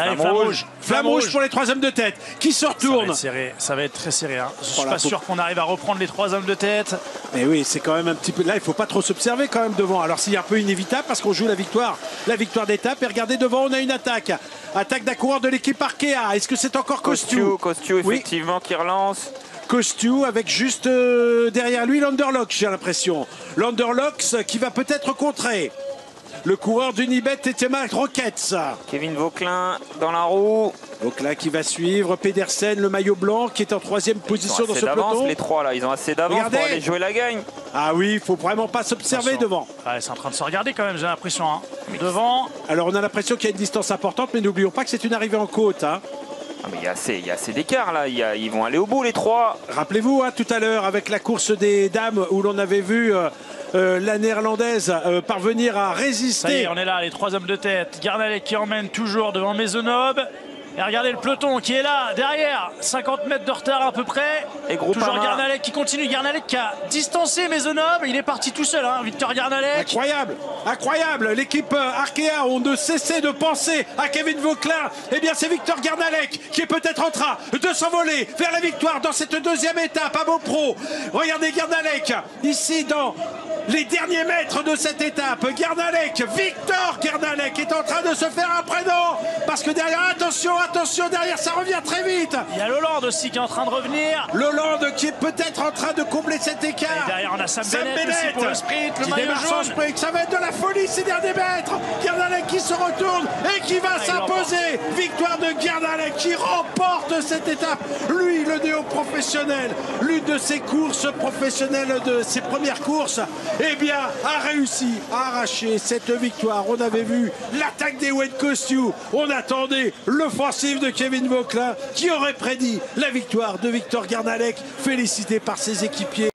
Allez, flamme rouge pour les 3 hommes de tête qui se retournent. Ça va être très serré. Hein. Je suis pas sûr qu'on arrive à reprendre les 3 hommes de tête. Mais oui, c'est quand même un petit peu. Là, il faut pas trop s'observer quand même devant. Alors, c'est un peu inévitable parce qu'on joue la victoire d'étape. Et regardez devant, on a une attaque. Attaque d'un coureur de l'équipe Arkea. Est-ce que c'est encore Costiu, effectivement, qui relance. Costiu avec juste derrière lui l'Underlock, j'ai l'impression. L'Underlock qui va peut-être contrer le coureur d'Unibet Tetema Rockets. Kevin Vauquelin dans la roue. Vauquelin qui va suivre Pedersen, le maillot blanc, qui est en 3e position dans ce peloton. Les 3 là, ils ont assez d'avance pour aller jouer la gagne. Ah oui, il faut vraiment pas s'observer devant. Ouais, c'est en train de se regarder quand même, j'ai l'impression. Hein. Devant. Alors on a l'impression qu'il y a une distance importante, mais n'oublions pas que c'est une arrivée en côte. Hein. Ah, mais il y a assez d'écart là, ils vont aller au bout les 3. Rappelez-vous tout à l'heure avec la course des dames où l'on avait vu la néerlandaise parvenir à résister. Ça y est, on est là, les 3 hommes de tête. Garnalec qui emmène toujours devant Maisonneuve. Et regardez le peloton qui est là, derrière, 50 mètres de retard à peu près. Et toujours Garnalec qui continue. Garnalec qui a distancé Maisonneuve. Il est parti tout seul, hein, Victor Garnalec. Incroyable, incroyable. L'équipe Arkea ont de cesser de penser à Kevin Vauquelin. Eh bien, c'est Victor Garnalec qui est peut-être en train de s'envoler vers la victoire dans cette 2e étape à Beaupro. Regardez Garnalec, ici dans les derniers mètres de cette étape. Garnalec, Victor Garnalec est en train de se faire un prénom. Parce que derrière, attention, derrière, ça revient très vite. Il y a Lolland aussi qui est en train de revenir. Lolland qui est peut-être en train de combler cet écart. Et derrière, on a Sam Bennett aussi pour le sprint, le maillot jaune. Sprint. Ça va être de la folie ces derniers mètres. Garnalec qui se retourne et qui va s'imposer. Victoire de Garnalec qui remporte cette étape. Lui, le néo-professionnel, l'une de ses courses professionnelles, de ses premières courses, eh bien, a réussi à arracher cette victoire. On avait vu l'attaque des Wayne Costiu. On attendait l'offensive de Kevin Vauquelin qui aurait prédit la victoire de Victor Garnalec, félicité par ses équipiers.